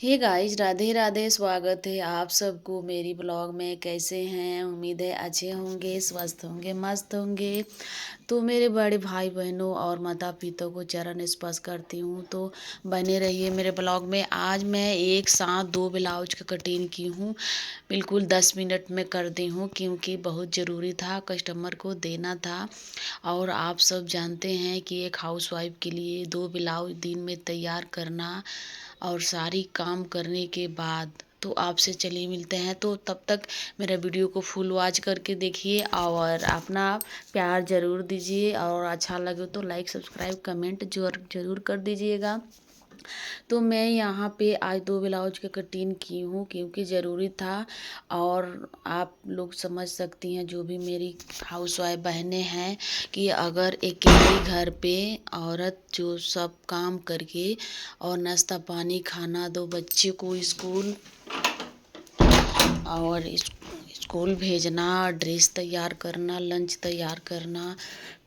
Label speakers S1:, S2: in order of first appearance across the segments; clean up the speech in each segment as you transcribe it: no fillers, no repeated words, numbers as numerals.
S1: Hey guys, Radhe Radhe. स्वागत है आप सबको मेरी ब्लॉग में। कैसे हैं? उम्मीद है अच्छे होंगे, स्वस्थ होंगे, मस्त होंगे। तो मेरे बड़े भाई बहनों और माता पिता को चरण स्पर्श करती हूँ। तो बने रहिए मेरे ब्लॉग में। आज मैं एक साथ दो ब्लाउज का कटिंग की हूँ। बिल्कुल 10 मिनट में कर दी हूँ क्योंकि बहुत ज़रूरी था, कस्टमर को देना था। और आप सब जानते हैं कि एक हाउसवाइफ के लिए दो ब्लाउज दिन में तैयार करना और सारी काम करने के बाद तो आपसे चलिए मिलते हैं। तो तब तक मेरा वीडियो को फुल वॉच करके देखिए और अपना प्यार ज़रूर दीजिए, और अच्छा लगे तो लाइक सब्सक्राइब कमेंट ज़रूर कर दीजिएगा। तो मैं यहाँ पे आज दो ब्लाउज की कटिंग की हूँ क्योंकि ज़रूरी था। और आप लोग समझ सकती हैं, जो भी मेरी हाउसवाइफ बहनें हैं, कि अगर अकेले घर पे औरत जो सब काम करके और नाश्ता पानी खाना, दो बच्चे को स्कूल और स्कूल भेजना, ड्रेस तैयार करना, लंच तैयार करना,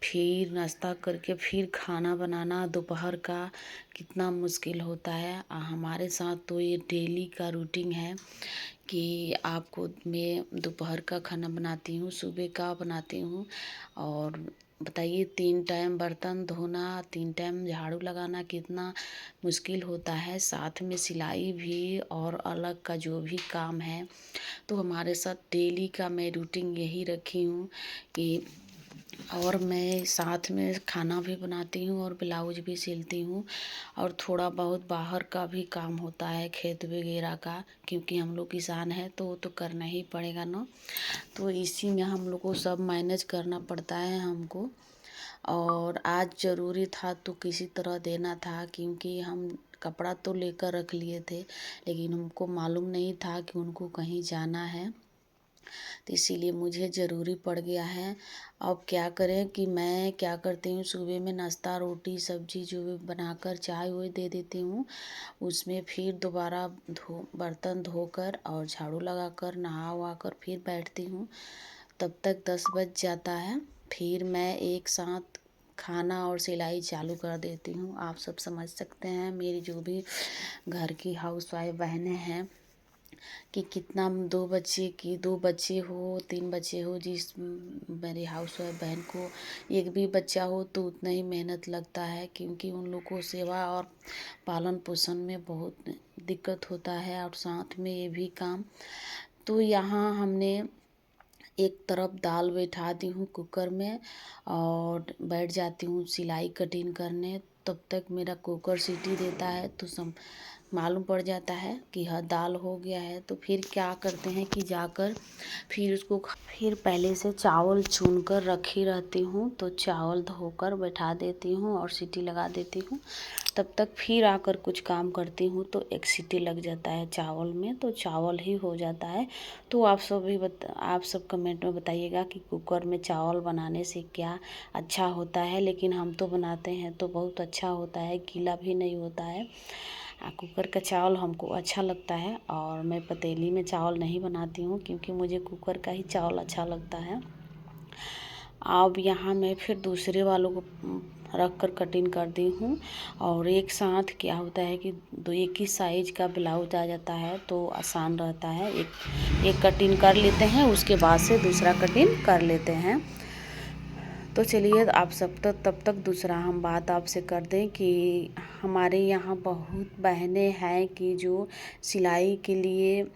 S1: फिर नाश्ता करके फिर खाना बनाना दोपहर का, कितना मुश्किल होता है। हमारे साथ तो ये डेली का रूटीन है कि आपको मैं दोपहर का खाना बनाती हूँ, सुबह का बनाती हूँ। और बताइए, 3 टाइम बर्तन धोना, 3 टाइम झाड़ू लगाना कितना मुश्किल होता है। साथ में सिलाई भी और अलग का जो भी काम है। तो हमारे साथ डेली का मैं रूटीन यही रखी हूँ कि, और मैं साथ में खाना भी बनाती हूँ और ब्लाउज भी सिलती हूँ। और थोड़ा बहुत बाहर का भी काम होता है, खेत वगैरह का, क्योंकि हम लोग किसान हैं तो वो तो करना ही पड़ेगा ना। तो इसी में हम लोग को सब मैनेज करना पड़ता है हमको। और आज ज़रूरी था तो किसी तरह देना था, क्योंकि हम कपड़ा तो लेकर रख लिए थे, लेकिन हमको मालूम नहीं था कि उनको कहीं जाना है। तो इसीलिए मुझे ज़रूरी पड़ गया है। अब क्या करें कि मैं क्या करती हूँ, सुबह में नाश्ता रोटी सब्जी जो भी बनाकर चाय वाय दे देती हूँ। उसमें फिर दोबारा बर्तन धोकर और झाड़ू लगाकर नहा वहा कर फिर बैठती हूँ। तब तक 10 बज जाता है। फिर मैं एक साथ खाना और सिलाई चालू कर देती हूँ। आप सब समझ सकते हैं, मेरी जो भी घर की हाउसवाइफ बहनें हैं, कि कितना, दो बच्चे हो, 3 बच्चे हो, जिस मेरी हाउसवाइफ बहन को एक भी बच्चा हो तो उतना ही मेहनत लगता है, क्योंकि उन लोग को सेवा और पालन पोषण में बहुत दिक्कत होता है, और साथ में ये भी काम। तो यहाँ हमने एक तरफ दाल बैठा दी हूँ कुकर में और बैठ जाती हूँ सिलाई कटिंग करने। तब तक मेरा कुकर सीटी देता है तो मालूम पड़ जाता है कि हाँ दाल हो गया है। तो फिर क्या करते हैं कि जाकर फिर उसको फिर पहले से चावल चुन कर रखी रहती हूँ, तो चावल धोकर बैठा देती हूँ और सीटी लगा देती हूँ। तब तक फिर आकर कुछ काम करती हूँ तो एक सीटी लग जाता है चावल में, तो चावल ही हो जाता है। तो आप सब कमेंट में बताइएगा कि कुकर में चावल बनाने से क्या अच्छा होता है। लेकिन हम तो बनाते हैं तो बहुत अच्छा होता है, गीला भी नहीं होता है। कुकर का चावल हमको अच्छा लगता है, और मैं पतीली में चावल नहीं बनाती हूँ क्योंकि मुझे कुकर का ही चावल अच्छा लगता है। अब यहाँ मैं फिर दूसरे वालों को रख कर कटिंग कर दी हूँ। और एक साथ क्या होता है कि दो एक ही साइज का ब्लाउज आ जाता है तो आसान रहता है। एक कटिंग कर लेते हैं, उसके बाद से दूसरा कटिंग कर लेते हैं। तो चलिए, आप सब तब तक दूसरा हम बात आपसे कर दें कि हमारे यहाँ बहुत बहनें हैं कि जो सिलाई के लिए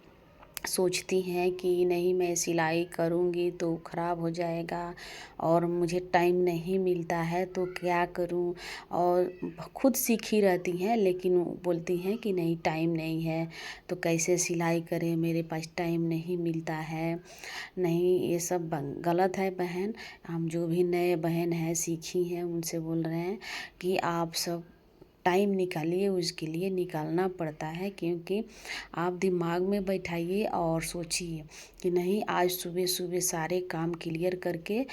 S1: सोचती हैं कि नहीं, मैं सिलाई करूँगी तो ख़राब हो जाएगा और मुझे टाइम नहीं मिलता है तो क्या करूँ। और खुद सीखी रहती हैं लेकिन वो बोलती हैं कि नहीं, टाइम नहीं है तो कैसे सिलाई करें, मेरे पास टाइम नहीं मिलता है। नहीं, ये सब गलत है बहन। हम जो भी नए बहन हैं, सीखी हैं, उनसे बोल रहे हैं कि आप सब टाइम निकालिए, उसके लिए निकालना पड़ता है। क्योंकि आप दिमाग में बैठाइए और सोचिए कि नहीं, आज सुबह सुबह सारे काम क्लियर करके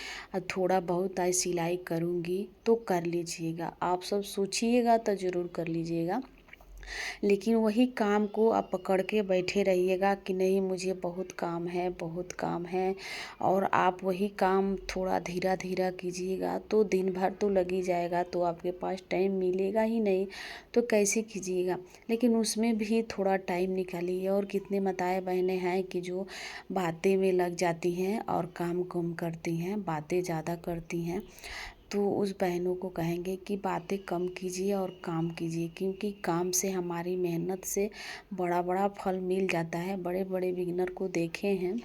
S1: थोड़ा बहुत आज सिलाई करूँगी तो कर लीजिएगा। आप सब सोचिएगा तो ज़रूर कर लीजिएगा। लेकिन वही काम को आप पकड़ के बैठे रहिएगा कि नहीं मुझे बहुत काम है, बहुत काम है, और आप वही काम थोड़ा धीरा धीरा कीजिएगा तो दिन भर तो लग ही जाएगा, तो आपके पास टाइम मिलेगा ही नहीं, तो कैसे कीजिएगा। लेकिन उसमें भी थोड़ा टाइम निकालिए। और कितने माताएं बहनें हैं कि जो बातें में लग जाती हैं और काम कम करती हैं, बातें ज़्यादा करती हैं। तो उस बहनों को कहेंगे कि बातें कम कीजिए और काम कीजिए, क्योंकि काम से हमारी मेहनत से बड़ा बड़ा फल मिल जाता है। बड़े बड़े बिगिनर को देखे हैं,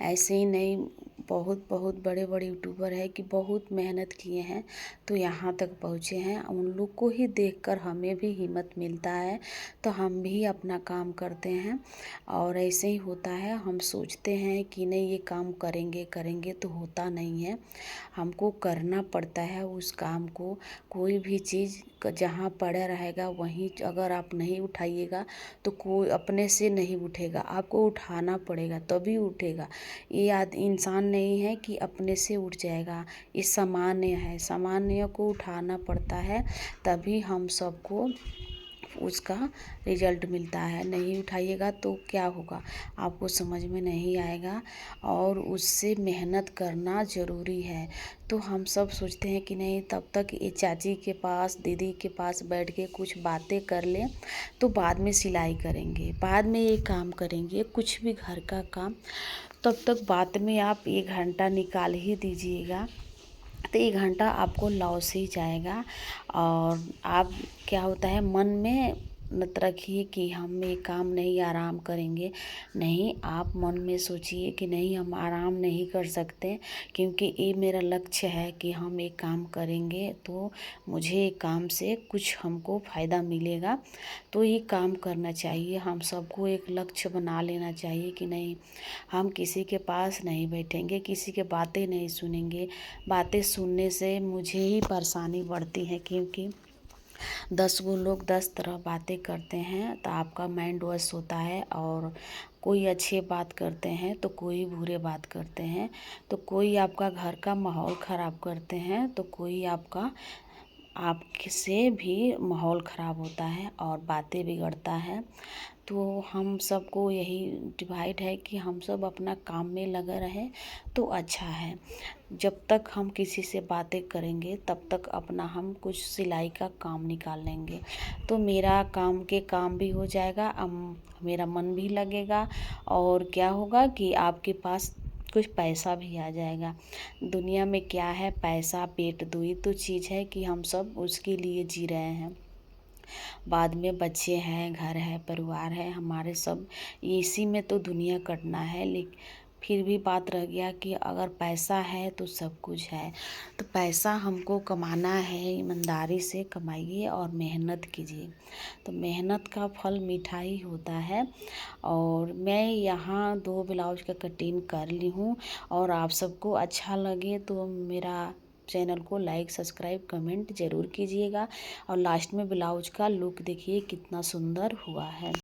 S1: ऐसे ही नहीं, बहुत बहुत बड़े बड़े यूट्यूबर है कि बहुत मेहनत किए हैं तो यहाँ तक पहुँचे हैं। उन लोग को ही देखकर हमें भी हिम्मत मिलता है, तो हम भी अपना काम करते हैं। और ऐसे ही होता है, हम सोचते हैं कि नहीं ये काम करेंगे करेंगे, तो होता नहीं है। हमको करना पड़ता है उस काम को। कोई भी चीज़ जहाँ पड़ा रहेगा वहीं अगर आप नहीं उठाइएगा तो कोई अपने से नहीं उठेगा, आपको उठाना पड़ेगा तभी उठेगा। ये इंसान नहीं है कि अपने से उठ जाएगा, ये सामान्य है, सामान्य को उठाना पड़ता है, तभी हम सबको उसका रिजल्ट मिलता है। नहीं उठाइएगा तो क्या होगा आपको समझ में नहीं आएगा, और उससे मेहनत करना ज़रूरी है। तो हम सब सोचते हैं कि नहीं तब तक ये चाची के पास, दीदी के पास बैठ के कुछ बातें कर लें, तो बाद में सिलाई करेंगे, बाद में ये काम करेंगे, कुछ भी घर का काम, तब तक बाद में आप 1 घंटा निकाल ही दीजिएगा, तो 1 घंटा आपको लॉस ही जाएगा। और आप क्या होता है मन में मत रखिए कि हम ये काम नहीं आराम करेंगे, नहीं, आप मन में सोचिए कि नहीं हम आराम नहीं कर सकते, क्योंकि ये मेरा लक्ष्य है कि हम एक काम करेंगे तो मुझे एक काम से कुछ हमको फ़ायदा मिलेगा, तो ये काम करना चाहिए। हम सबको एक लक्ष्य बना लेना चाहिए कि नहीं हम किसी के पास नहीं बैठेंगे, किसी के बातें नहीं सुनेंगे। बातें सुनने से मुझे ही परेशानी बढ़ती है, क्योंकि 10 लोग 10 तरह बातें करते हैं, तो आपका माइंड वॉश होता है। और कोई अच्छे बात करते हैं तो कोई बुरे बात करते हैं, तो कोई आपका घर का माहौल ख़राब करते हैं, तो कोई आपसे भी माहौल ख़राब होता है और बातें बिगड़ता है। तो हम सबको यही डिवाइड है कि हम सब अपना काम में लगे रहें तो अच्छा है। जब तक हम किसी से बातें करेंगे तब तक अपना हम कुछ सिलाई का काम निकाल लेंगे, तो मेरा काम भी हो जाएगा, मेरा मन भी लगेगा, और क्या होगा कि आपके पास कुछ पैसा भी आ जाएगा। दुनिया में क्या है, पैसा पेट दुई तो चीज़ है कि हम सब उसके लिए जी रहे हैं। बाद में बच्चे हैं, घर है, परिवार है, हमारे सब इसी में तो दुनिया कटना है। लेकिन फिर भी बात रह गया कि अगर पैसा है तो सब कुछ है। तो पैसा हमको कमाना है, ईमानदारी से कमाइए और मेहनत कीजिए, तो मेहनत का फल मीठा ही होता है। और मैं यहाँ 2 ब्लाउज का कटिंग कर ली हूँ, और आप सबको अच्छा लगे तो मेरा चैनल को लाइक, सब्सक्राइब, कमेंट ज़रूर कीजिएगा। और लास्ट में ब्लाउज का लुक देखिए कितना सुंदर हुआ है।